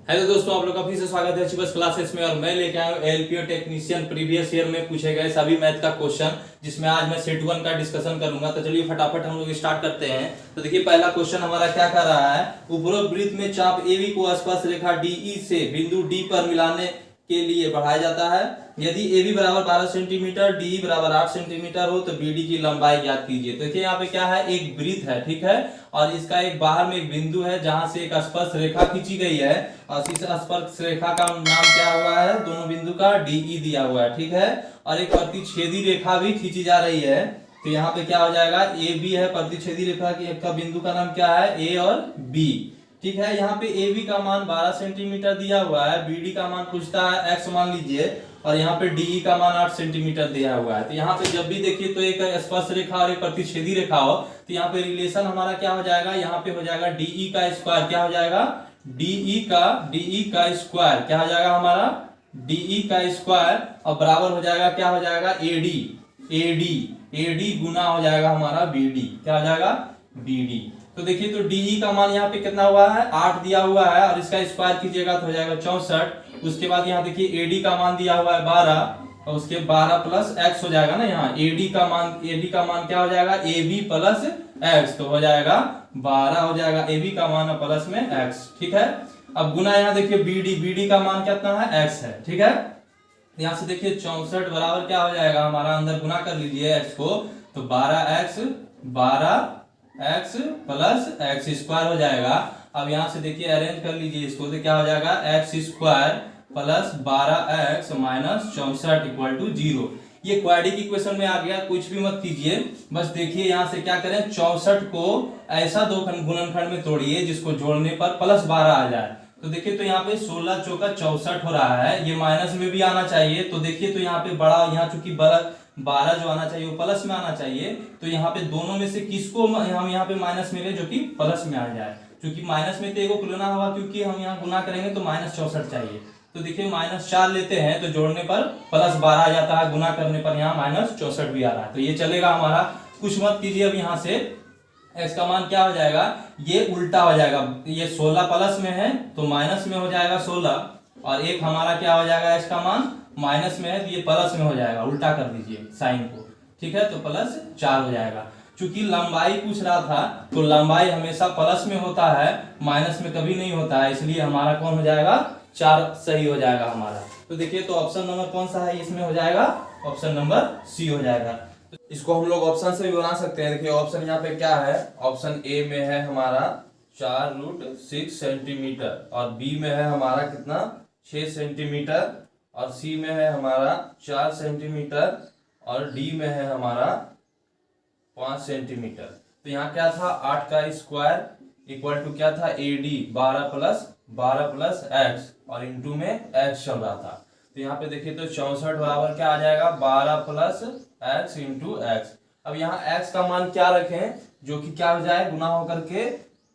Hello दोस्तों, आप लोग का फिर से स्वागत है बस क्लासेस में। और मैं लेके आया हूँ एलपीओ टेक्नीशियन प्रीवियस ईयर में पूछे गए सभी मैथ का क्वेश्चन, जिसमें आज मैं सेट 1 का डिस्कशन करूंगा। तो चलिए फटाफट हम लोग स्टार्ट करते हैं। तो देखिए पहला क्वेश्चन हमारा क्या कर रहा है, उपरोक्त वृत्त में चाप एबी को स्पर्श रेखा डीई से बिंदु डी पर मिलाने के लिए बढ़ाया जाता है। यदि AB बराबर 12 सेंटीमीटर, DE बराबर 8 सेंटीमीटर हो तो BD की लंबाई ज्ञात कीजिए। तो देखिए यहाँ पे क्या है, एक वृत्त है, ठीक है, और इसका एक बाहर में एक बिंदु है जहां से एक स्पर्श रेखा खींची गई है, और इस स्पर्श रेखा का नाम क्या हुआ है, दोनों बिंदु का DE दिया हुआ है, ठीक है, और एक प्रतिच्छेदी रेखा भी खींची जा रही है। तो यहाँ पे क्या हो जाएगा, AB है, प्रतिच्छेदी रेखा का बिंदु का नाम क्या है, A और B, ठीक है। यहाँ पे AB का मान 12 सेंटीमीटर दिया हुआ है, BD का मान पूछता है x मान लीजिए, और यहाँ पे DE का मान 8 सेंटीमीटर दिया हुआ है। तो यहाँ पे जब भी देखिए तो एक स्पर्श रेखा और एक प्रतिच्छेदी रेखा हो तो यहाँ पे रिलेशन हमारा क्या हो जाएगा, यहाँ पे हो जाएगा DE का स्क्वायर, क्या हो जाएगा, DE का स्क्वायर क्या हो जाएगा हमारा, DE का स्क्वायर, और बराबर हो जाएगा क्या हो जाएगा, AD गुना हो जाएगा हमारा BD, क्या हो जाएगा, BD। तो देखिए तो DE का मान यहाँ पे कितना हुआ है, 8 दिया हुआ है, और इसका स्क्वायर कीजिएगा तो हो जाएगा 64। उसके बाद यहाँ देखिए AD का मान दिया हुआ है 12, और उसके 12 प्लस x हो जाएगा ना, यहाँ AD का मान क्या हो जाएगा, AB प्लस x, तो हो जाएगा 12 हो जाएगा AB का मान प्लस में x, ठीक है। अब गुना यहाँ देखिए BD का मान कितना है, x है, ठीक है। यहाँ से देखिए 64 बराबर क्या हो जाएगा हमारा, अंदर गुना कर लीजिए x को, तो 12x प्लस x स्क्वायर हो जाएगा। अब यहाँ से देखिए अरेंज कर लीजिए इसको, तो क्या हो जाएगा, x square plus 12x minus 64 equal to 0। ये क्वाड्रेटिक इक्वेशन में आ गया, कुछ भी मत कीजिए, बस देखिए यहाँ से क्या करें, 64 को ऐसा दो गुणनखंड में तोड़िए जिसको जोड़ने पर प्लस 12 आ जाए। तो देखिए तो यहाँ पे 16 चौका 64 हो रहा है, ये माइनस में भी आना चाहिए। तो देखिए तो यहाँ पे बड़ा, यहाँ चूंकि बड़ा 12 जो आना चाहिए वो प्लस में आना चाहिए, तो यहाँ पे दोनों में से किसको हम यहाँ पे माइनस में ले जो कि प्लस में आ जाए। क्योंकि माइनस में तो एक को लेना होगा, क्योंकि हम यहाँ गुना करेंगे तो माइनस 64 चाहिए। तो देखिए -4 लेते हैं तो जोड़ने पर प्लस 12 आ जाता है, गुना करने पर यहाँ -64 भी आ रहा है। तो ये चलेगा हमारा, कुछ मत कीजिए। अब यहाँ से x का मान क्या हो जाएगा, ये उल्टा हो जाएगा, ये 16 प्लस में है तो माइनस में हो जाएगा 16, और एक हमारा क्या हो जाएगा, x का मान माइनस में है तो ये प्लस में हो जाएगा, उल्टा कर दीजिए साइन को, ठीक है, तो +4 हो जाएगा। चूंकि लंबाई पूछ रहा था तो लंबाई हमेशा प्लस में होता है, माइनस में कभी नहीं होता है, इसलिए हमारा कौन हो जाएगा, 4 सही हो जाएगा हमारा। तो देखिए तो ऑप्शन नंबर कौन सा है इसमें, हो जाएगा ऑप्शन नंबर सी हो जाएगा। इसको हम लोग ऑप्शन से भी बना सकते हैं। देखिए ऑप्शन यहाँ पे क्या है, ऑप्शन ए में है हमारा 4√6 सेंटीमीटर, और बी में है हमारा कितना, 6 सेंटीमीटर, और सी में है हमारा 4 सेंटीमीटर, और डी में है हमारा 5 सेंटीमीटर। तो यहाँ क्या था, 8 का स्क्वायर इक्वल टू क्या था, AD 12 प्लस x, और इंटू में x चल रहा था। तो यहाँ पे देखिए तो 64 बराबर क्या आ जाएगा, 12 प्लस x इंटू x। अब यहाँ x का मान क्या रखें, जो कि क्या हो जाए, गुना होकर के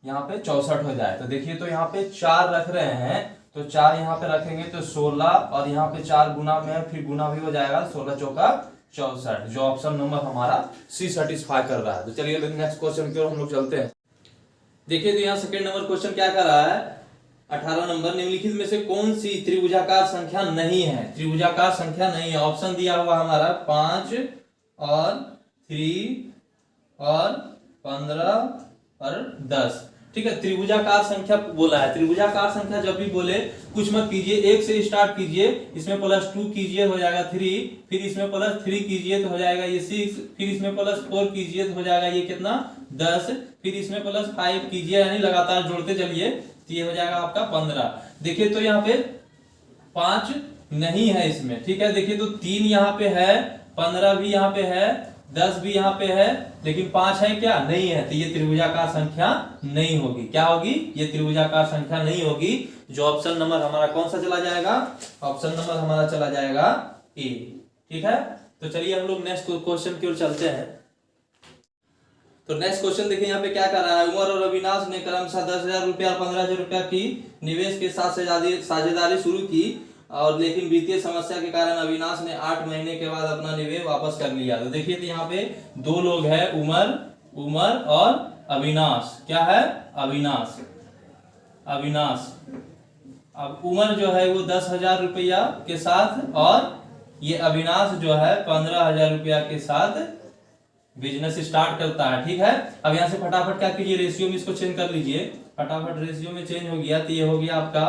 यहाँ पे 64 हो जाए। तो देखिए तो यहाँ पे 4 रख रहे हैं, तो 4 यहाँ पे रखेंगे तो 16, और यहाँ पे 4 गुना में फिर गुना भी हो जाएगा, 16 चौका 64, जो ऑप्शन नंबर हमारा सी सेटिस्फाई कर रहा है। तो चलिए नेक्स्ट क्वेश्चन की ओर हम लोग चलते हैं। देखिए तो यहाँ सेकंड नंबर क्वेश्चन क्या कर रहा है, 18 नंबर, निम्नलिखित में से कौन सी त्रिभुजाकार संख्या नहीं है, त्रिभुजाकार संख्या नहीं है। ऑप्शन दिया हुआ हमारा 5 और 3 और 15 और 10, ठीक है। त्रिभुजाकार संख्या बोला है, त्रिभुजाकार संख्या जब भी बोले कुछ मत कीजिए, 1 से स्टार्ट कीजिए, इसमें +2 कीजिए हो जाएगा 3, फिर इसमें +3 कीजिए तो हो जाएगा ये 6, फिर इसमें +4 कीजिए तो हो जाएगा ये कितना, 10, फिर इसमें +5 कीजिए, यानी लगातार जोड़ते चलिए तो ये हो जाएगा आपका 15। देखिए तो यहाँ पे 5 नहीं है इसमें, ठीक है। देखिए तो 3 यहाँ पे है, 15 भी यहाँ पे है, 10 भी यहाँ पे है, लेकिन 5 है क्या, नहीं है। तो ये त्रिभुजाकार संख्या नहीं होगी, क्या होगी, ये त्रिभुजाकार संख्या नहीं होगी। जो ऑप्शन नंबर हमारा कौन सा चला जाएगा, ऑप्शन नंबर हमारा चला जाएगा ए, ठीक है। तो चलिए हम लोग नेक्स्ट क्वेश्चन की ओर चलते हैं। तो नेक्स्ट क्वेश्चन देखिए यहाँ पे क्या कर रहा है, उमर और अविनाश ने क्रमशः 10,000 रुपया और 15,000 रुपया की निवेश के साथ साझेदारी शुरू की, और लेकिन वित्तीय समस्या के कारण अविनाश ने 8 महीने के बाद अपना निवेश वापस कर लिया। तो देखिए तो यहाँ पे 2 लोग हैं, उमर और अविनाश। क्या है, अविनाश अब उमर जो है वो 10,000 रुपया के साथ और ये अविनाश जो है 15,000 रुपया के साथ बिजनेस स्टार्ट करता है। ठीक है, अब यहाँ से फटाफट क्या कीजिए, रेशियो में इसको चेंज कर लीजिए। फटाफट रेशियो में चेंज हो गया तो ये हो गया आपका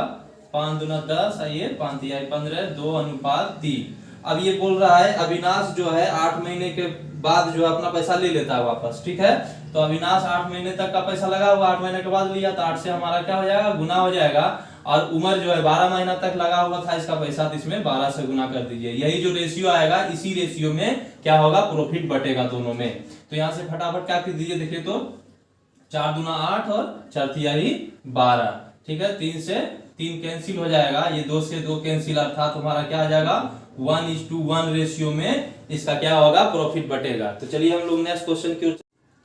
5 दूना 10, ये 5 तिहाई 15, 2:3। अब ये बोल रहा है अविनाश जो है 8 महीने के बाद जो है अपना पैसा ले लेता है वापस। ठीक है, तो अविनाश 8 महीने तक का पैसा लगा हुआ, 8 महीने के बाद लिया तो 8 से हमारा क्या हो जाएगा, गुना हो जाएगा। और उमर जो है 12 महीना तक लगा हुआ था इसका पैसा, तो इसमें 12 से गुना कर दीजिए। यही जो रेशियो आएगा, इसी रेशियो में क्या होगा, प्रॉफिट बटेगा दोनों में। तो यहाँ से फटाफट क्या कर दीजिए, देखिए तो 4 दूना 8 और 4 तिहाई 12। ठीक है, 3 से 3 कैंसिल हो जाएगा, ये 2 से 2 कैंसिल, अर्थात हमारा क्या आ जाएगा 1:1 रेशियो में इसका क्या होगा, प्रॉफिट बटेगा। तो चलिए हम लोग नेक्स्ट क्वेश्चन की।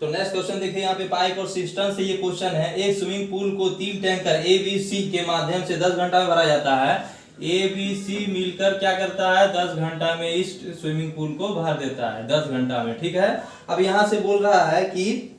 तो नेक्स्ट क्वेश्चन देखिए, यहाँ पे पाइप और सिस्टम से ये क्वेश्चन है। एक स्विमिंग पूल को 3 टैंकर ए बी सी के माध्यम से 10 घंटा में भरा जाता है। ए बी सी मिलकर क्या करता है, 10 घंटा में इस स्विमिंग पूल को भर देता है, 10 घंटा में। ठीक है, अब यहाँ से बोल रहा है कि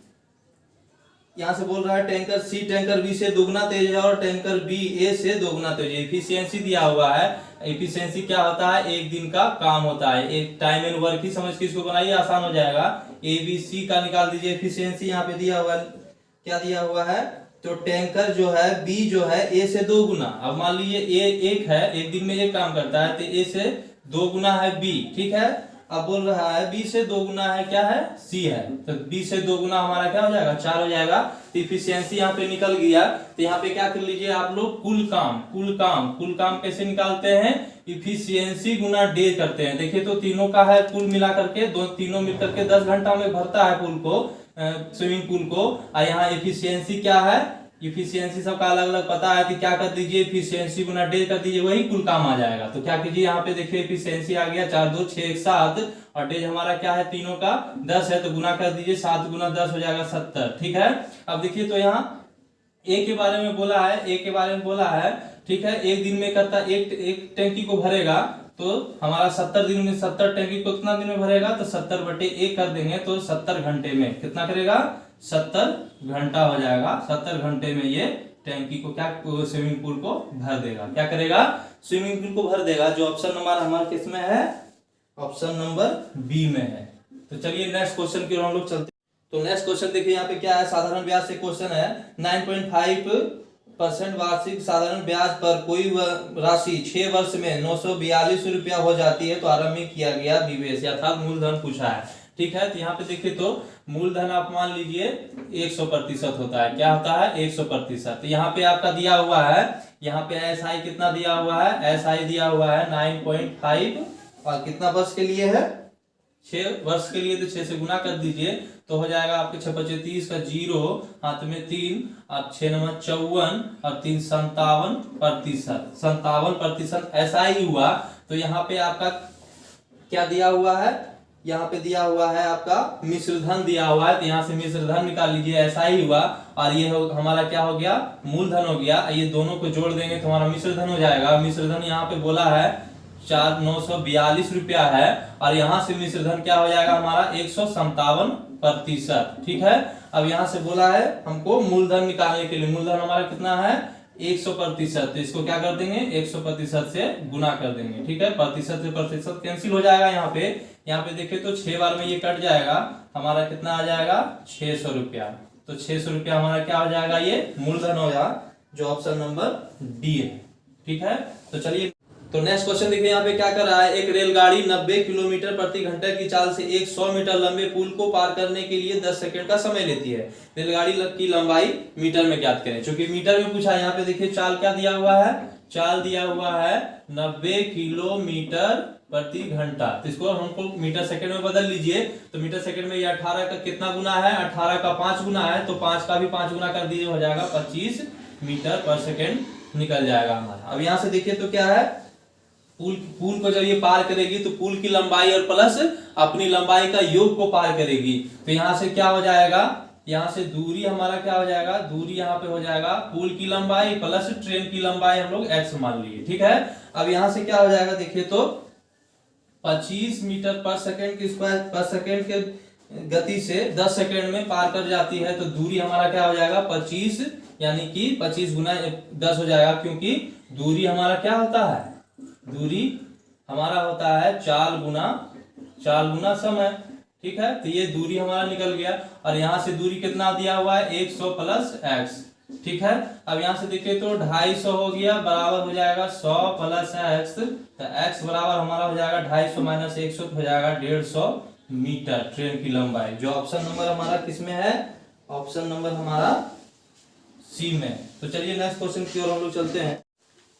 टैंकर सी टैंकर बी से दोगुना तेज है और टैंकर बी ए से दोगुना तेज है। एफिशिएंसी दिया हुआ है। एफिशिएंसी क्या होता है, एक दिन का काम होता है, एक टाइम एंड वर्क ही समझ के इसको बनाइए, आसान हो जाएगा। ए बी सी का निकाल दीजिए एफिशिएंसी। यहाँ पे दिया हुआ क्या दिया हुआ है, तो टैंकर जो है बी जो है ए से 2 गुना। अब मान लीजिए ए एक है, एक दिन में एक काम करता है, तो ए से 2 गुना है बी। ठीक है, अब बोल रहा है बी से 2 गुना है क्या है, सी है, तो बी से 2 गुना हमारा क्या हो जाएगा, 4 हो जाएगा। तो इफिशियंसी यहाँ पे निकल गया। तो यहाँ पे क्या कर लीजिए आप लोग, कुल काम कैसे निकालते हैं, इफिशियंसी गुना डे करते हैं। देखिए तो तीनों का है कुल मिला करके, तीनों मिलकर के 10 घंटा में भरता है पूल को, स्विमिंग पूल को। और यहाँ एफिशिएंसी क्या है, इफिशियंसी सबका अलग अलग पता है, कि क्या कर दीजिए, इफिशियंसी गुना डे कर दीजिए, वही कुल काम आ जाएगा। तो क्या कीजिए, यहाँ पे देखिए इफिशियंसी आ गया 4 2 6 1 7 और डेज हमारा क्या है, तीनों का 10 है, तो गुना कर दीजिए, 7 गुना 10 हो जाएगा 70। ठीक है, अब देखिए तो यहाँ ए के बारे में बोला है। ठीक है, एक दिन में करता, एक टैंकी को भरेगा, तो हमारा 70 दिन में 70 टैंकी को कितना दिन में भरेगा, तो 70/1 कर देंगे, तो 70 घंटे में कितना करेगा, 70 घंटा हो जाएगा। 70 घंटे में ये टैंकी को क्या, स्विमिंग पूल को भर देगा। क्या करेगा, स्विमिंग पूल को भर देगा। जो ऑप्शन नंबर हमारे किस में है, ऑप्शन नंबर बी में है। तो चलिए नेक्स्ट क्वेश्चन की ओर हम लोग चलते हैं। तो नेक्स्ट क्वेश्चन देखिए, यहाँ पे क्या है, साधारण ब्याज से क्वेश्चन है। 9.5% वार्षिक साधारण ब्याज पर कोई राशि 6 वर्ष में 942 रुपया हो जाती है, तो आरंभ में किया गया निवेश अर्थात मूलधन पूछा है। ठीक है, तो यहाँ पे देखिए तो मूलधन आप मान लीजिए 100% होता है। क्या होता है, 100%। तो यहाँ पे आपका दिया हुआ है, यहाँ पे एसआई कितना दिया हुआ है, एसआई दिया हुआ है 9.5 और कितना वर्ष के लिए है, 6 वर्ष के लिए। तो 6 से गुना कर दीजिए, तो हो जाएगा आपके 6 × 30 का 0, हाथ में 3 और 6 × 9 54 और 3 57%। 57% एसआई हुआ। तो यहाँ पे आपका क्या दिया हुआ है, यहाँ पे दिया हुआ है आपका मिश्रधन दिया हुआ है, तो यहाँ से मिश्रधन निकाल लीजिए, ऐसा ही हुआ। और ये हमारा क्या हो गया, मूलधन हो गया। ये दोनों को जोड़ देंगे तो हमारा मिश्रधन हो जाएगा। मिश्रधन यहाँ पे बोला है 942 रुपया है, और यहाँ से मिश्रधन क्या हो जाएगा हमारा 157%। ठीक है, अब यहाँ से बोला है हमको मूलधन निकालने के लिए, मूलधन हमारा कितना है 100%। तो इसको क्या कर देंगे, 100% से गुना कर देंगे। ठीक है, प्रतिशत से प्रतिशत कैंसिल हो जाएगा। यहाँ पे देखिए तो 6 बार में ये कट जाएगा, हमारा कितना आ जाएगा 600 रुपया। तो 600 रुपया हमारा क्या हो जाएगा, ये मूलधन हो जाएगा, जो ऑप्शन नंबर डी है। ठीक है, तो चलिए तो नेक्स्ट क्वेश्चन देखिए, यहाँ पे क्या कर रहा है। एक रेलगाड़ी 90 किलोमीटर प्रति घंटे की चाल से एक 100 मीटर लंबे पुल को पार करने के लिए 10 सेकंड का समय लेती है। रेलगाड़ी की लंबाई मीटर में ज्ञात करें। चूंकि मीटर में पूछा है, यहाँ पे देखिए चाल क्या दिया हुआ है, चाल दिया हुआ है 90 किलोमीटर प्रति घंटा। तो इसको हमको मीटर सेकंड में बदल लीजिए। तो मीटर सेकंड में ये 18 का कितना गुना है, 18 का 5 गुना है, तो 5 का भी 5 गुना कर दीजिए, हो जाएगा 25 मीटर पर सेकंड निकल जाएगा हमारा। अब यहाँ से देखिए तो क्या है, पुल को जब ये पार करेगी तो पुल की लंबाई और प्लस अपनी लंबाई का योग को पार करेगी। तो यहाँ से क्या हो जाएगा, यहाँ से दूरी हमारा क्या हो जाएगा, दूरी यहाँ पे हो जाएगा पुल की लंबाई प्लस ट्रेन की लंबाई हम लोग x मान लिए। ठीक है, अब यहाँ से क्या हो जाएगा, देखिए तो 25 मीटर पर सेकंड के स्क्वायर पर सेकंड के गति से 10 सेकेंड में पार कर जाती है, तो दूरी हमारा क्या हो जाएगा 25, यानी कि 25 गुना 10 हो जाएगा, क्योंकि दूरी हमारा क्या होता है, दूरी हमारा होता है 4 गुना समय। ठीक है, तो ये दूरी हमारा निकल गया। और यहाँ से दूरी कितना दिया हुआ है 100 प्लस x। ठीक है, अब यहाँ से देखिए तो 250 हो गया, बराबर हो जाएगा 100 प्लस x। तो x बराबर हमारा हो जाएगा 250 माइनस 100, तो हो जाएगा 150 मीटर ट्रेन की लंबाई। जो ऑप्शन नंबर हमारा किसमें है, ऑप्शन नंबर हमारा सी में। तो चलिए नेक्स्ट क्वेश्चन की ओर हम लोग चलते हैं।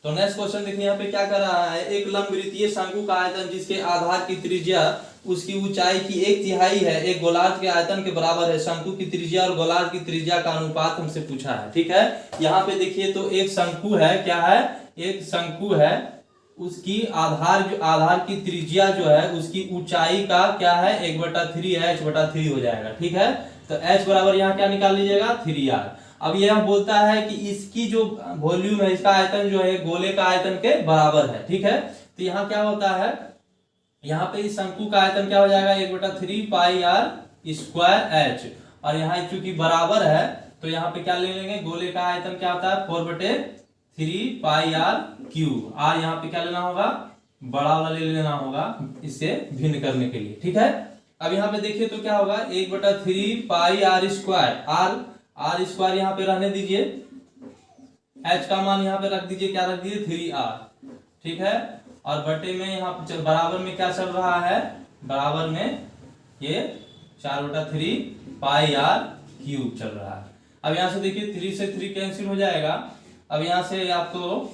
तो नेक्स्ट क्वेश्चन देखिए यहाँ पे क्या कर रहा है, एक लंबवृत्तीय शंकु का आयतन जिसके आधार की त्रिज्या उसकी ऊंचाई की 1/3 है, एक गोलार्ध के आयतन के बराबर है। शंकु की त्रिज्या और गोलार्ध की त्रिज्या का अनुपात हमसे पूछा है। ठीक है, यहाँ पे देखिए तो एक शंकु है, क्या है, एक शंकु है, उसकी आधार की त्रिज्या जो है उसकी ऊंचाई का क्या है 1/3 है, h/3 हो जाएगा। ठीक है, तो h बराबर यहाँ क्या निकाल लीजिएगा 3r। अब यह बोलता है कि इसकी जो वॉल्यूम है, इसका आयतन जो है गोले का आयतन के बराबर है। ठीक है, तो यहाँ क्या होता है, यहाँ पे इस शंकु का आयतन क्या हो जाएगा 1/3 पाई आर स्क्वायर एच, और यहाँ चूंकि बराबर है तो यहाँ पे क्या ले लेंगे, गोले का आयतन क्या होता है 4/3 पाई आर क्यूब। आर यहाँ पे क्या लेना होगा, बड़ा वाला ले लेना होगा इससे भिन्न करने के लिए। ठीक है, अब यहाँ पे देखिए तो क्या होगा 1/3 पाई आर स्क्वायर, आर स्क्वायर यहाँ पे रहने दीजिए, एच का मान यहाँ पे रख दीजिए, क्या रख दीजिए 3r। ठीक है, और बटे में यहाँ पे बराबर में क्या चल रहा है, बराबर में ये 4/3 पाई आर क्यूब चल रहा है। अब यहाँ से देखिए 3 से 3 कैंसिल हो जाएगा। अब यहाँ से आपको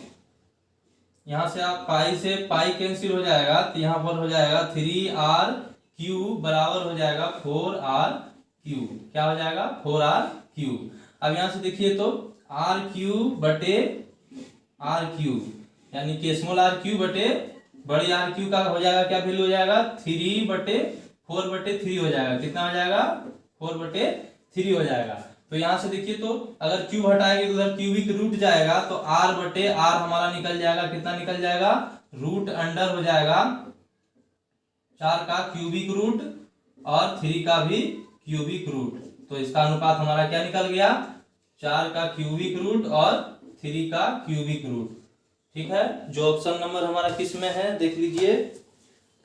आप पाई से पाई कैंसिल हो जाएगा, तो यहाँ पर हो जाएगा 3r क्यूब बराबर हो जाएगा 4r क्यूब। क्या हो जाएगा 4r क्यूब। अब यहाँ से देखिए तो r क्यूब बटे r क्यूब, यानी कि स्मॉल r क्यूब बटे बड़ी r क्यूब का हो जाएगा क्या वैल्यू हो जाएगा 3/4/3 हो जाएगा। कितना हो जाएगा 4/3 हो जाएगा। तो यहाँ से देखिए तो अगर क्यूब हटाएंगे तो उधर क्यूबिक रूट जाएगा, तो r/r हमारा निकल जाएगा, कितना निकल जाएगा रूट अंडर हो जाएगा 4 का क्यूबिक रूट और 3 का भी क्यूबिक रूट। तो इसका अनुपात हमारा क्या निकल गया 4 का क्यूबिक रूट और 3 का क्यूबिक रूट। ठीक है, जो ऑप्शन नंबर हमारा किस में है देख लीजिए,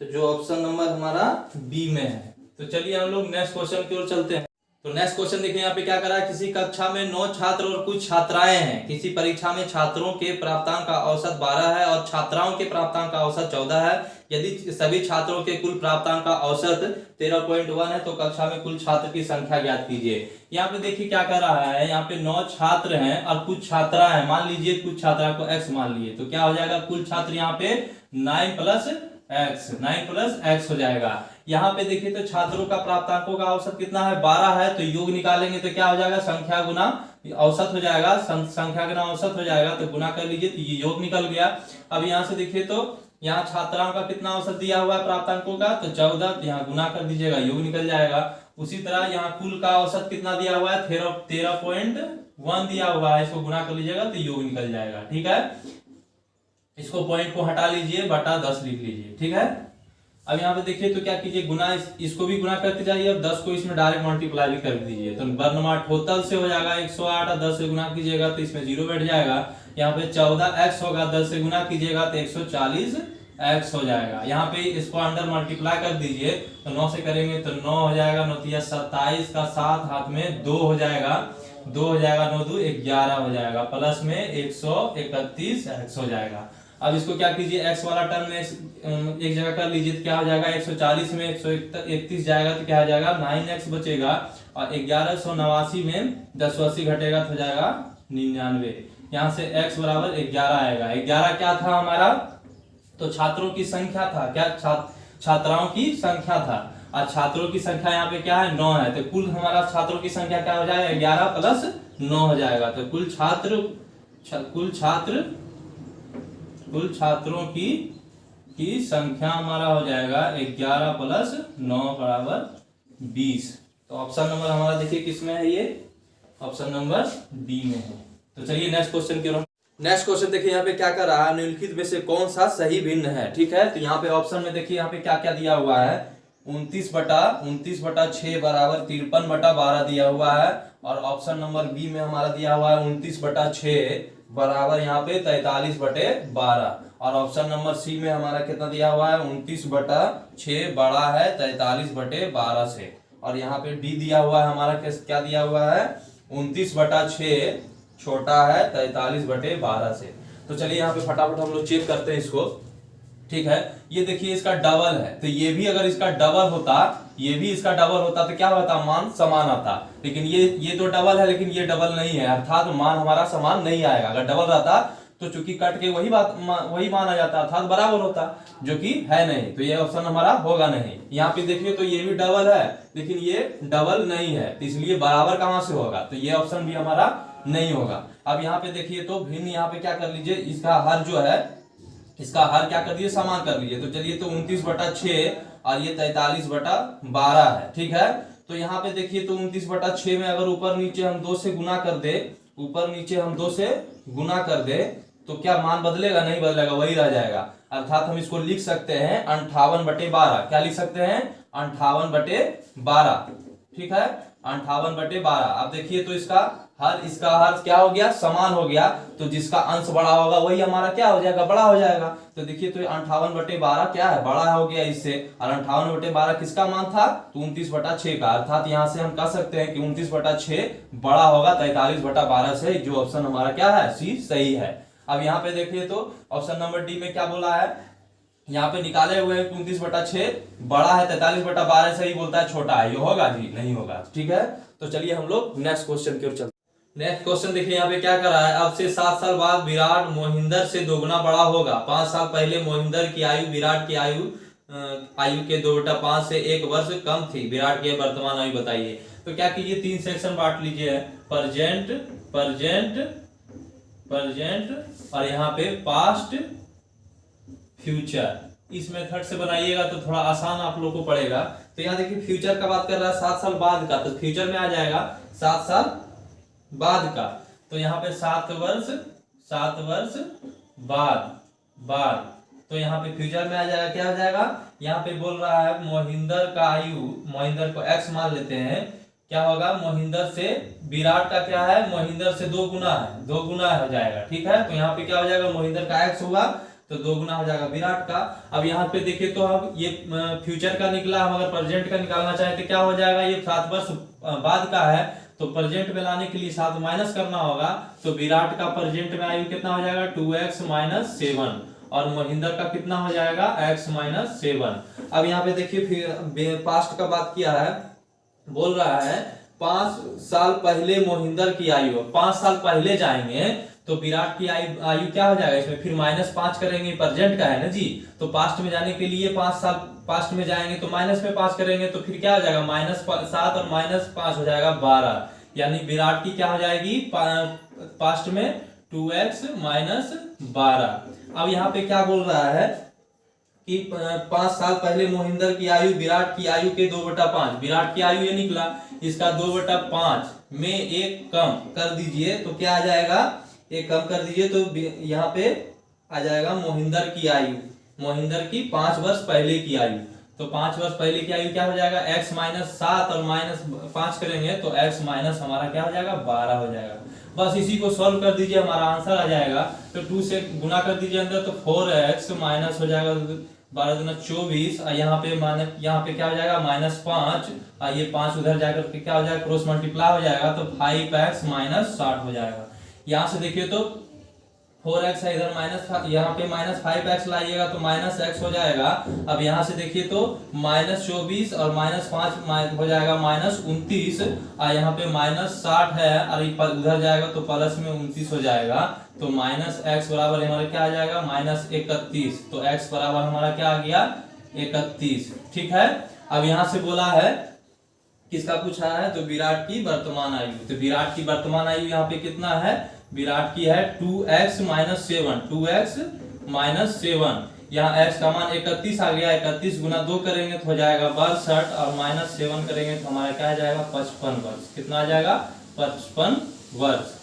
तो जो ऑप्शन नंबर हमारा बी में है। तो चलिए हम लोग नेक्स्ट क्वेश्चन की ओर चलते हैं। तो नेक्स्ट क्वेश्चन देखिए यहाँ पे क्या कर रहा है, किसी कक्षा में 9 छात्र और कुछ छात्राएं हैं। किसी परीक्षा में छात्रों के प्राप्तांक का औसत 12 है और छात्राओं के प्राप्तांक का औसत 14 है। यदि सभी छात्रों के कुल प्राप्तांक का औसत 13.1 है तो कक्षा में कुल छात्र की संख्या ज्ञात कीजिए। यहाँ पे देखिए क्या कर रहा है, यहाँ पे 9 छात्र हैं और कुछ छात्रा है, मान लीजिए कुछ छात्रा को x मान लिए, तो क्या हो जाएगा कुल छात्र यहाँ पे 9 प्लस x हो जाएगा। यहाँ पे देखिए तो छात्रों का प्राप्तांकों का औसत कितना है 12 है, तो योग निकालेंगे तो क्या हो जाएगा संख्या गुना औसत हो जाएगा, संख्या गुना औसत हो जाएगा, तो गुना कर लीजिए तो ये योग निकल गया। अब यहाँ से देखिए तो यहाँ छात्राओं का कितना औसत दिया हुआ है प्राप्तांकों का, तो 14, तो यहाँ गुना कर दीजिएगा योग निकल जाएगा। उसी तरह यहाँ कुल का औसत कितना दिया हुआ है 13.1 दिया हुआ है, इसको गुना कर लीजिएगा तो योग निकल जाएगा। ठीक है, इसको पॉइंट को हटा लीजिए, बटा 10 लिख लीजिए। ठीक है, अब यहाँ पे देखिए तो क्या कीजिए गुना इसको भी गुना करते जाइए, अब 10 को इसमें डायरेक्ट मल्टीप्लाई भी कर दीजिए, तो वर्णमाला टोटल से हो जाएगा 108 और 10 से गुना कीजिएगा तो इसमें 0 बैठ जाएगा। यहाँ पे 14x होगा, 10 से गुना कीजिएगा तो 140x हो जाएगा। यहाँ पे इसको अंडर मल्टीप्लाई कर दीजिए, तो 9 से करेंगे तो 9 हो जाएगा, 9 तिया 27 का 7 हाथ में 2 हो जाएगा, 2 हो जाएगा, 9 2 11 हो जाएगा, प्लस में 131x हो जाएगा। अब इसको क्या कीजिए x वाला टर्म में एक जगह कर लीजिए, तो क्या हो जाएगा 140 में 131 जाएगा तो क्या हो जाएगा 9x बचेगा, और 1189 में 1080 घटेगा तो हो जाएगा 99। यहाँ से x बराबर 11 आएगा। 11 क्या था हमारा, तो छात्रों की संख्या था, क्या छात्राओं की संख्या था, और छात्रों की संख्या यहाँ पे क्या है 9 है, तो कुल हमारा छात्रों की संख्या क्या हो जाएगा 11 प्लस 9 हो जाएगा। तो कुल छात्रों की संख्या हमारा हो जाएगा 11 प्लस 9 बराबर 20। तो ऑप्शन नंबर हमारा देखिए किसमें है, ये ऑप्शन नंबर डी में है। तो चलिए नेक्स्ट क्वेश्चन की ओर। नेक्स्ट क्वेश्चन देखिए यहाँ पे क्या कर रहा है, निम्नलिखित में से कौन सा सही भिन्न है। ठीक है, तो यहाँ पे ऑप्शन में देखिए यहाँ पे क्या क्या दिया हुआ है, 29/6 बराबर 53/12 दिया हुआ है। और ऑप्शन नंबर बी में हमारा दिया हुआ है 29/6 बराबर यहाँ पे 43/12। और ऑप्शन नंबर सी में हमारा कितना दिया हुआ है 29/6 बड़ा है 43/12 से। और यहाँ पे डी दिया हुआ है हमारा क्या दिया हुआ है 29/6 छोटा है 43/12 से। तो चलिए यहाँ पे फटाफट हम लोग चेक करते हैं इसको। ठीक है, ये देखिए इसका डबल है, तो ये भी अगर इसका डबल होता, ये भी इसका डबल होता तो क्या होता, मान समान आता। लेकिन ये तो डबल है, लेकिन ये डबल नहीं है, अर्थात मान हमारा समान नहीं आएगा। अगर डबल रहता तो चूंकि कट के वही मान आ जाता, अर्थात बराबर होता, जो कि है नहीं, तो ये ऑप्शन हमारा होगा नहीं। यहाँ पे देखिए तो ये भी डबल है, लेकिन ये डबल नहीं है, तो इसलिए बराबर कहां से होगा, तो ये ऑप्शन भी हमारा नहीं होगा। अब यहाँ पे देखिए तो भिन्न, यहाँ पे क्या कर लीजिए, इसका हर जो है, इसका हर क्या कर दीजिए, समान कर लीजिए। तो चलिए तो 29/6 और ये 43/12 है। ठीक है, तो यहाँ पे देखिए तो 29/6 में अगर ऊपर नीचे हम 2 से गुना कर दे, ऊपर नीचे हम 2 से गुना कर दे, तो क्या मान बदलेगा, नहीं बदलेगा, वही रह जाएगा। अर्थात हम इसको लिख सकते हैं 58/12। क्या लिख सकते हैं 58/12। ठीक है, 58/12। अब देखिए तो इसका हर क्या हो गया, समान हो गया, तो जिसका अंश बड़ा होगा वही हमारा क्या हो जाएगा, बड़ा हो जाएगा। तो देखिए तो 58/12 क्या है, बड़ा हो गया इससे। और 58/12 किसका मान था, तो 29/6 का। अर्थात यहाँ से हम कह सकते हैं कि 29/6 बड़ा होगा 43/12 से, जो ऑप्शन हमारा क्या है, सी सही है। अब यहाँ पे देखिए तो ऑप्शन नंबर डी में क्या बोला है, यहाँ पे निकाले हुए 29/6 बड़ा है 43/12 से ही बोलता है छोटा है, ये होगा जी, नहीं होगा। ठीक है, तो चलिए हम लोग नेक्स्ट क्वेश्चन की ओर चलते। नेक्स्ट क्वेश्चन देखिए यहाँ पे क्या कर रहा है, अब से 7 साल बाद विराट मोहिंदर से दोगुना बड़ा होगा। 5 साल पहले मोहिंदर की आयु विराट की आयु के 2/5 से 1 वर्ष कम थी। विराट की वर्तमान आयु बताइए। तो क्या कीजिए, 3 सेक्शन बांट लीजिए, प्रेजेंट और यहाँ पे पास्ट फ्यूचर। इस मेथड से बनाइएगा तो थोड़ा आसान आप लोगों को पड़ेगा। तो यहाँ देखिए फ्यूचर का बात कर रहा है 7 साल बाद का, तो फ्यूचर में आ जाएगा 7 साल बाद का। तो यहाँ पे 7 वर्ष बाद तो यहाँ पे फ्यूचर में आ जाएगा, क्या हो जाएगा, यहाँ पे बोल रहा है मोहिंदर का आयु, मोहिंदर को x मान लेते हैं, क्या होगा, मोहिंदर से विराट का क्या है, मोहिंदर से 2 गुना है, 2 गुना हो जाएगा। ठीक है, तो यहाँ पे क्या हो जाएगा, मोहिंदर का x होगा तो 2 गुना हो जाएगा विराट का। अब यहाँ पे देखिए तो अब ये फ्यूचर का निकला, हम अगर प्रेजेंट का निकालना चाहें तो क्या हो जाएगा, ये 7 वर्ष बाद का है, तो प्रेजेंट में लाने के लिए 7 माइनस करना होगा। तो विराट का प्रेजेंट में आयु कितना हो जाएगा, 2x - 7, और मोहिंदर का कितना हो जाएगा, x - 7। अब यहाँ पे देखिए फिर पास्ट का बात किया है, बोल रहा है 5 साल पहले मोहिंदर की आयु, 5 साल पहले जाएंगे तो विराट की आयु क्या हो जाएगा, इसमें फिर -5 करेंगे, प्रेजेंट का है ना जी, तो पास्ट में जाने के लिए 5 साल पास्ट में जाएंगे तो माइनस में 5 करेंगे, तो फिर क्या हो जाएगा, -7 और -5 हो जाएगा 12। यानी विराट की क्या हो जाएगी पास्ट में 2x - 12। अब यहाँ पे क्या बोल रहा है कि 5 साल पहले मोहिंदर की आयु विराट की आयु के 2/5, विराट की आयु ये निकला, इसका 2/5 में 1 कम कर दीजिए तो क्या आ जाएगा, 1 कम कर दीजिए तो यहाँ पे आ जाएगा मोहिंदर की आयु, मोहिंदर की 5 वर्ष पहले की आयु। तो 5 वर्ष पहले की आयु क्या हो जाएगा, x - 7 और -5 करेंगे तो x माइनस हमारा क्या हो जाएगा, 12 हो जाएगा। बस इसी को सॉल्व कर दीजिए, हमारा आंसर आ जाएगा। तो 2 से गुना कर दीजिए अंदर, तो 4x माइनस हो जाएगा 12 दूना 24, और यहाँ पे क्या हो जाएगा -5, और ये 5 उधर जाकर के क्या हो जाएगा, क्रॉस मल्टीप्लाई हो जाएगा, तो 5x - 60 हो जाएगा। यहाँ से देखिए तो 4x है, इधर यहाँ पे -5x लाइएगा तो -x हो जाएगा। अब यहाँ से देखिए तो -24 और -5 हो जाएगा -29, और यहाँ पे -60 है, और उधर जाएगा तो प्लस में 29 हो जाएगा। तो -x बराबर हमारा क्या आ जाएगा, -31। तो x बराबर हमारा क्या आ गया, 31। ठीक है, अब यहाँ से बोला है किसका पूछा है, तो विराट की वर्तमान आयु। तो विराट की वर्तमान आयु यहाँ पे कितना है, विराट की है 2x - 7, 2x - 7। यहाँ x का मान 31 आ गया, 31 गुना 2 करेंगे तो हो जाएगा 62, और -7 करेंगे तो हमारा क्या आ जाएगा, 55 वर्ष। कितना आ जाएगा, 55 वर्ष।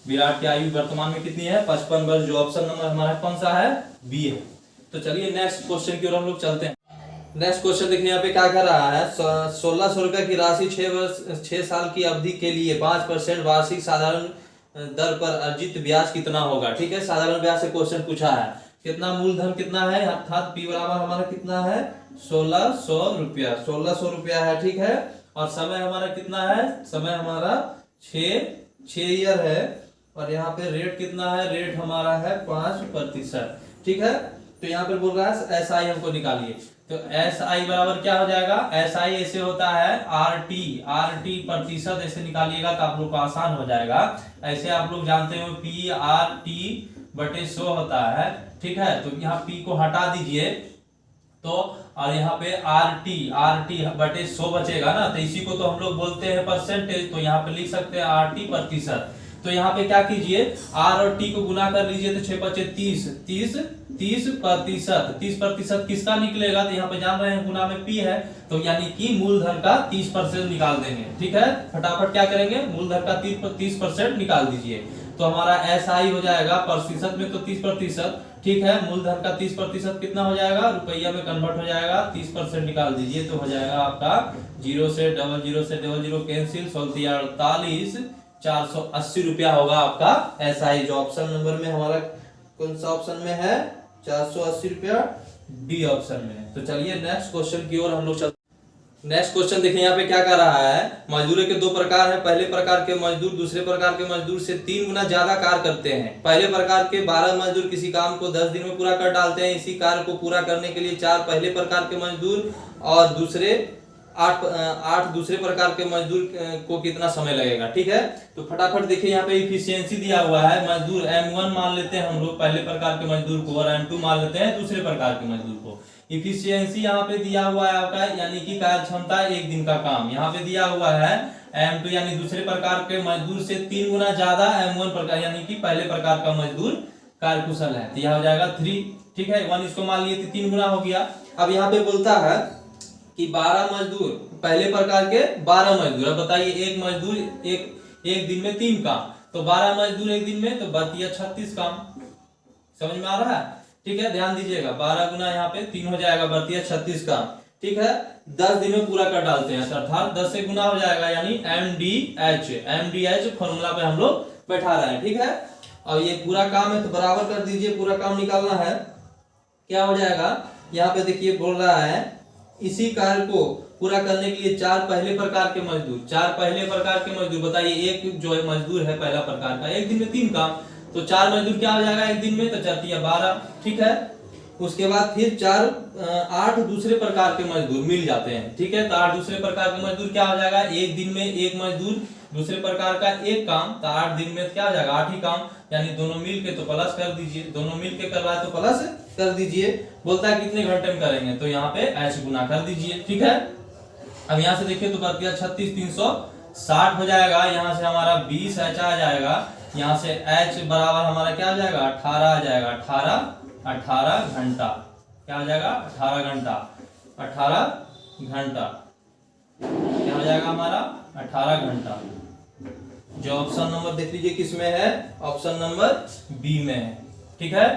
विराट की आयु वर्तमान में कितनी है, 55 वर्ष, जो ऑप्शन नंबर हमारा कौन सा है, बी है। तो चलिए नेक्स्ट क्वेश्चन की ओर हम लोग चलते हैं। नेक्स्ट क्वेश्चन देखिए यहाँ पे क्या कर रहा है। 1600 रुपए की राशि 6 साल की अवधि के लिए 5% वार्षिक साधारण दर पर अर्जित ब्याज कितना होगा। ठीक है, साधारण ब्याज से क्वेश्चन पूछा है। कितना मूलधन कितना है, अर्थात पी बराबर हमारा कितना है 1600 रुपया, 1600 रुपया है। ठीक है, और समय हमारा कितना है, समय हमारा 6 ईयर है, और यहाँ पे रेट कितना है, रेट हमारा है 5%। ठीक है, तो यहाँ पर बोल रहा है एस आई हमको निकालिए। तो एस आई बराबर क्या हो जाएगा, एस आई ऐसे होता है आर टी प्रतिशत, ऐसे निकालिएगा तो आप लोग को आसान हो जाएगा। ऐसे आप लोग जानते हो पी आर टी बटे 100 होता है। ठीक है, तो यहाँ पी को हटा दीजिए तो, और यहाँ पे आर टी बटे 100 बचेगा ना, तो इसी को तो हम लोग बोलते हैं परसेंटेज। तो यहाँ पे लिख सकते हैं आर टी प्रतिशत। तो यहाँ पे क्या कीजिए, आर और टी को गुना कर लीजिए तो 6 बचे 30 प्रतिशत। 30% किसका निकलेगा, तो यहाँ पे जान रहे हैं गुना में पी है, तो यानी कि मूलधन का 30% निकाल देंगे। ठीक है, फटाफट क्या करेंगे, मूलधन का 30% निकाल दीजिए। तो हमारा एस आई हो जाएगा, प्रतिशत में तो 30%। ठीक है, मूलधन का 30% कितना हो जाएगा, रुपया में कन्वर्ट हो जाएगा। 30% निकाल दीजिए तो हो जाएगा आपका 0 से 00 कैंसिल, 48 480 रुपया होगा आपका एस आई, जो ऑप्शन नंबर में हमारा कौन सा ऑप्शन में है 480 रुपया, डी ऑप्शन में। तो चलिए नेक्स्ट क्वेश्चन की ओर हम लोग चलते। नेक्स्ट क्वेश्चन देखिए यहाँ पे क्या कर रहा है। मजदूरों के दो प्रकार है, पहले प्रकार के मजदूर दूसरे प्रकार के मजदूर से 3 गुना ज्यादा कार्य करते हैं। पहले प्रकार के 12 मजदूर किसी काम को 10 दिन में पूरा कर डालते हैं। इसी कार्य को पूरा करने के लिए 4 पहले प्रकार के मजदूर और दूसरे 8 दूसरे प्रकार के मजदूर को कितना समय लगेगा। ठीक है, तो फटाफट देखिए यहाँ पे इफिशियंसी दिया हुआ है। मजदूर M1 मान लेते हैं हम लोग पहले प्रकार के मजदूर को, और M2 मान लेते हैं दूसरे प्रकार के मजदूर को। इफिशियंसी यहाँ पे दिया हुआ है आपका, यानी कि कार्य क्षमता 1 दिन का काम यहाँ पे दिया हुआ है। M2 यानी दूसरे प्रकार के मजदूर से 3 गुना ज्यादा M1 प्रकार यानी कि पहले प्रकार का मजदूर कार्यकुशल है, तो यह हो जाएगा 3। ठीक है, 1 इसको मान लिए तो 3 गुना हो गया। अब यहाँ पे बोलता है कि 12 मजदूर, पहले प्रकार के 12 मजदूर। अब बताइए एक मजदूर एक दिन में 3 काम, तो 12 मजदूर एक दिन में तो बतिया 36 काम। समझ में आ रहा है। ठीक है, ध्यान दीजिएगा 12 गुना यहाँ पे 3 हो जाएगा, बतिया 36 काम। ठीक है, 10 दिन में पूरा कर डालते हैं, अर्थात 10 से गुना हो जाएगा, यानी MDH फॉर्मूला पे हम लोग बैठा रहे हैं। ठीक है, और ये पूरा काम है तो बराबर कर दीजिए, पूरा काम निकालना है। क्या हो जाएगा, यहाँ पे देखिए बोल रहा है इसी कार्य को पूरा करने के लिए 4 पहले प्रकार के मजदूर, 4 पहले प्रकार के मजदूर। बताइए एक जो है मजदूर है पहला प्रकार का, एक दिन में 3 काम, तो 4 मजदूर क्या हो जाएगा एक दिन में, तो 4 12। ठीक है, उसके बाद फिर 8 दूसरे प्रकार के मजदूर मिल जाते हैं। ठीक है, तो 8 दूसरे प्रकार के मजदूर क्या हो जाएगा, एक दिन में एक मजदूर दूसरे प्रकार का एक काम, तो 8 दिन में क्या हो जाएगा 8 ही काम, यानी दोनों मिल के तो प्लस कर दीजिए, दोनों मिल के कर रहा है तो प्लस कर दीजिए। बोलता है कितने घंटे में करेंगे, तो यहाँ पे H गुना कर दीजिए। ठीक है, अब यहाँ से देखिए तो बच गया 36 360 हो जाएगा। यहाँ से हमारा 20 H आ जाएगा, यहाँ से H बराबर हमारा क्या आ जाएगा 18 आ जाएगा। 18 घंटा क्या हो जाएगा 18 घंटा, 18 घंटा क्या हो जाएगा हमारा 18 घंटा। जो ऑप्शन नंबर देख लीजिए किसमें है, ऑप्शन नंबर बी में है। ठीक है,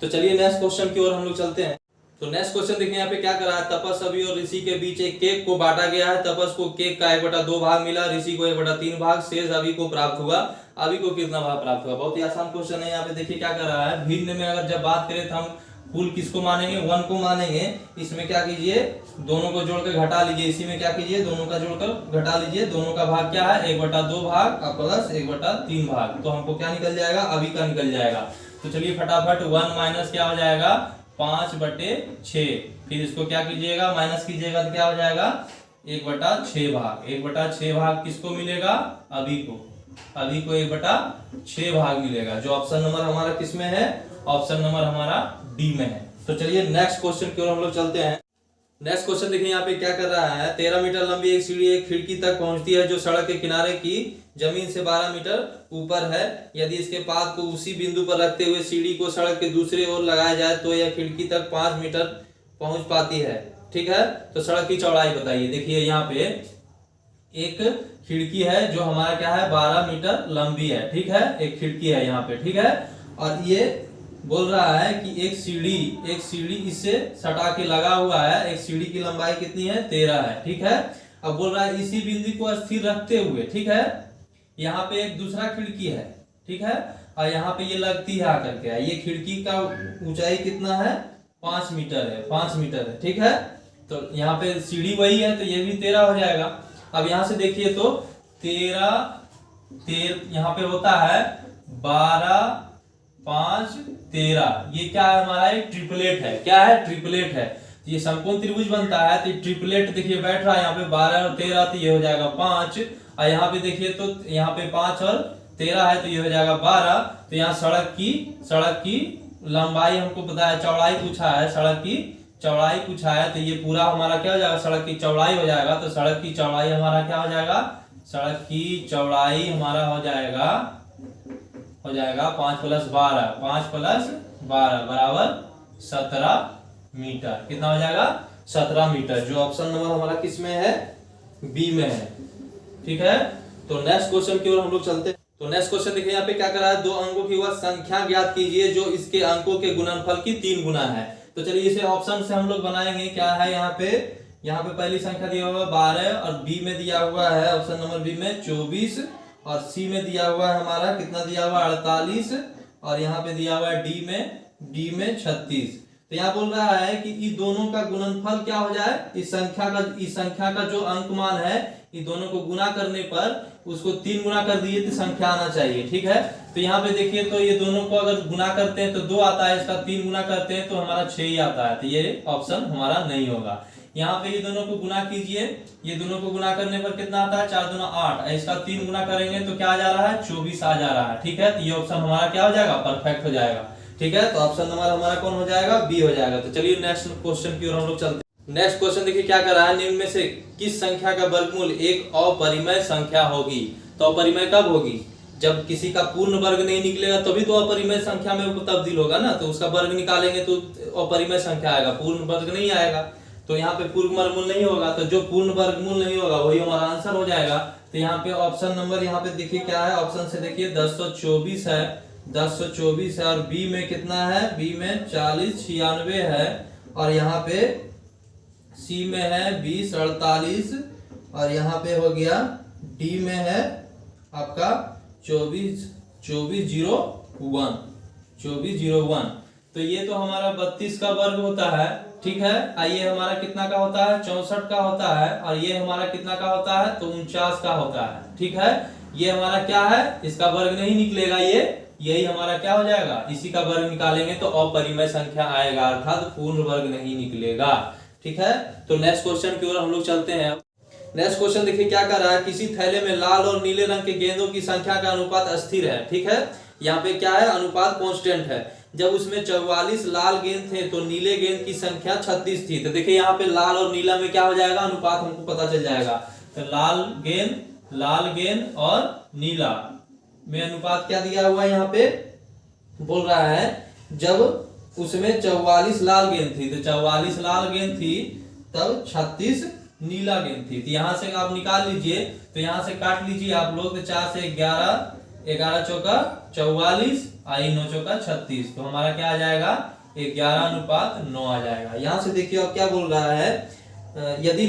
तो चलिए नेक्स्ट क्वेश्चन की ओर हम लोग चलते हैं। तो नेक्स्ट क्वेश्चन देखिए यहाँ पे क्या कर रहा है। तपस, अभी और ऋषि के बीच एक केक को बांटा गया है। तपस को केक का 1/2 भाग मिला, ऋषि को 1/3 भाग, शेष अभी को प्राप्त हुआ। अभी को कितना भाग प्राप्त हुआ। बहुत ही आसान क्वेश्चन है। यहाँ पे देखिए क्या कर रहा है। भिन्न में अगर जब बात करें तो हम कुल किसको मानेंगे 1 को मानेंगे। इसमें क्या कीजिए दोनों को जोड़कर घटा लीजिए, इसी में क्या कीजिए दोनों का जोड़कर घटा लीजिए। दोनों का भाग क्या है 1/2 भाग और प्लस 1/3 भाग, तो हमको क्या निकल जाएगा अभी का निकल जाएगा। तो चलिए फटाफट 1 माइनस क्या हो जाएगा 5/6। फिर इसको क्या कीजिएगा माइनस कीजिएगा तो क्या हो जाएगा 1/6 भाग। 1/6 भाग किसको मिलेगा अभी को 1/6 भाग मिलेगा। जो ऑप्शन नंबर हमारा किसमें है, ऑप्शन नंबर हमारा डी में है। तो चलिए नेक्स्ट क्वेश्चन की ओर हम लोग चलते हैं। नेक्स्ट क्वेश्चन देखिए यहाँ पे क्या कर रहा है। 13 मीटर लंबी एक सीढ़ी एक खिड़की तक पहुंचती है जो सड़क के किनारे की जमीन से 12 मीटर ऊपर है। यदि इसके पाद को उसी बिंदु पर रखते हुए सीढ़ी को सड़क के दूसरे ओर लगाया जाए तो यह खिड़की तक 5 मीटर पहुंच पाती है। ठीक है, तो सड़क की चौड़ाई बताइए। देखिए यहाँ पे एक खिड़की है जो हमारा क्या है 12 मीटर लंबी है। ठीक है, एक खिड़की है यहाँ पे। ठीक है, और ये बोल रहा है कि एक सीढ़ी इससे सटा के लगा हुआ है, एक सीढ़ी की लंबाई कितनी है 13 है, ठीक है। अब बोल रहा है इसी बिंदु को स्थिर रखते हुए, ठीक है, यहाँ पे एक दूसरा खिड़की है, ठीक है, और यहाँ पे ये लगती है आकर के, ये खिड़की का ऊंचाई कितना है 5 मीटर है, 5 मीटर है, ठीक है। तो यहाँ पे सीढ़ी वही है तो ये भी 13 हो जाएगा। अब यहाँ से देखिए तो 13 यहाँ पे होता है 12 5 13, ये क्या है हमारा एक ट्रिपलेट है, क्या है ट्रिपलेट है। तो ये समकोण त्रिभुज बनता है तो ट्रिपलेट देखिए बैठ रहा है यहाँ पे 12 और 13 तो ये हो जाएगा 5, और यहाँ पे देखिए तो यहाँ पे 5 और 13 है तो ये हो जाएगा 12। तो यहाँ सड़क की लंबाई हमको पता है, चौड़ाई पूछा है, सड़क की चौड़ाई पूछा है, तो ये पूरा हमारा क्या हो जाएगा सड़क की चौड़ाई हो जाएगा। तो सड़क की चौड़ाई हमारा क्या हो जाएगा, सड़क की चौड़ाई हमारा हो जाएगा 5 + 12, 5 + 12 बराबर 17 मीटर। कितना हो जाएगा 17 मीटर, जो ऑप्शन नंबर हमारा किस में है, बी में है, ठीक है। तो नेक्स्ट क्वेश्चन की ओर हम लोग चलते हैं। तो नेक्स्ट क्वेश्चन देखिए यहाँ पे क्या करा है, 2 अंकों की वह संख्या ज्ञात कीजिए जो इसके अंकों के गुणनफल की 3 गुना है। तो चलिए इसे ऑप्शन से हम लोग बनाएंगे। क्या है यहाँ पे पहली संख्या दिया हुआ है 12, और बी में दिया हुआ है ऑप्शन नंबर बी में 24, और सी में दिया हुआ है हमारा कितना दिया हुआ है 48, और यहाँ पे दिया हुआ है डी में 36। तो यहाँ बोल रहा है कि इन दोनों का गुणनफल क्या हो जाए, इस संख्या का जो अंक मान है इन दोनों को गुना करने पर उसको 3 गुना कर दिए तो संख्या आना चाहिए, ठीक है। तो यहाँ पे देखिए तो ये दोनों को अगर गुना करते हैं तो 2 आता है, इसका 3 गुना करते हैं तो हमारा 6 ही आता है, तो ये ऑप्शन हमारा नहीं होगा। यहाँ पे ये दोनों को गुना कीजिए, ये दोनों को गुना करने पर कितना आता है 4 दूना 8, इसका 3 गुना करेंगे तो क्या आ जा रहा है 24 आ जा रहा है, ठीक है। तो ये ऑप्शन हमारा क्या हो जाएगा, परफेक्ट हो जाएगा, ठीक है। तो ऑप्शन नंबर हमारा कौन हो जाएगा, बी हो जाएगा। तो चलिए नेक्स्ट क्वेश्चन की ओर हम लोग चलते हैं। नेक्स्ट क्वेश्चन देखिए क्या कर रहा है, निम्न में से किस संख्या का वर्गमूल एक अपरिमेय संख्या होगी। तो अपरिमेय कब होगी, जब किसी का पूर्ण वर्ग नहीं निकलेगा तभी तो अपरिमेय संख्या में तब्दील होगा ना। तो उसका वर्ग निकालेंगे तो अपरिमेय संख्या आएगा, पूर्ण वर्ग नहीं आएगा। तो यहाँ पे पूर्ण वर्गमूल नहीं होगा, तो जो पूर्ण वर्गमूल नहीं होगा वही हमारा आंसर हो जाएगा। तो यहाँ पे ऑप्शन नंबर यहाँ पे देखिए क्या है, ऑप्शन से देखिए 1024 है, 1024 है, और बी में कितना है, बी में 40 96 है, और यहाँ पे सी में है 20 48, और यहाँ पे हो गया डी में है आपका 2401। तो ये तो हमारा 32 का वर्ग होता है, ठीक है। ये हमारा कितना का होता है 64 का होता है, और ये हमारा कितना का होता है तो 49 का होता है, ठीक है। ये हमारा क्या है, इसका वर्ग नहीं निकलेगा, यही हमारा क्या हो जाएगा, इसी का वर्ग निकालेंगे तो अपरिमेय संख्या आएगा, अर्थात पूर्ण वर्ग नहीं निकलेगा, ठीक है। तो नेक्स्ट क्वेश्चन की ओर हम लोग चलते हैं। नेक्स्ट क्वेश्चन देखिए क्या कर रहा है, किसी थैले में लाल और नीले रंग के गेंदों की संख्या का अनुपात स्थिर है, ठीक है। यहाँ पे क्या है, अनुपात कांस्टेंट है। जब उसमें 44 लाल गेंद थे तो नीले गेंद की संख्या 36 थी। तो देखिए यहाँ पे लाल और नीला में क्या हो जाएगा, अनुपात हमको पता चल जाएगा। तो लाल गेंद और नीला में अनुपात क्या दिया हुआ है, यहाँ पे बोल रहा है जब उसमें 44 लाल गेंद थी, तो 44 लाल गेंद थी तब 36 नीला गेंद थी। तो यहाँ से आप निकाल लीजिए, तो यहाँ से काट लीजिए आप लोग, तो 4 से 11, 11 चौका 44, 9 चौका 36। तो हमारा क्या आ जाएगा 11:9 आ जाएगा। यहाँ से देखिए अब क्या बोल रहा है, यदि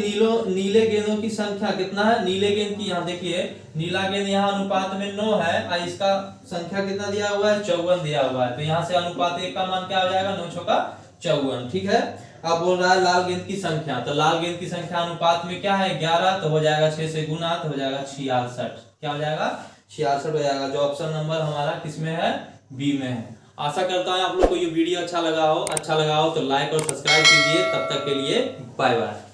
नीले गेंदों की संख्या कितना है, नीले गेंद की यहाँ देखिए नीला गेंद यहाँ अनुपात में 9 है, इसका संख्या कितना दिया हुआ है 54 दिया हुआ है। तो यहाँ से अनुपात 1 का मान क्या हो जाएगा 9 चौका 54, ठीक है। अब बोल रहा है लाल गेंद की संख्या, तो लाल गेंद की संख्या अनुपात में क्या है 11, तो हो जाएगा 6 से गुना, तो हो जाएगा 66। क्या हो जाएगा 66 हो जाएगा, जो ऑप्शन नंबर हमारा किसमें है, बी में है। आशा करता हूं आप लोग को ये वीडियो अच्छा लगा हो तो लाइक और सब्सक्राइब कीजिए। तब तक के लिए बाय बाय।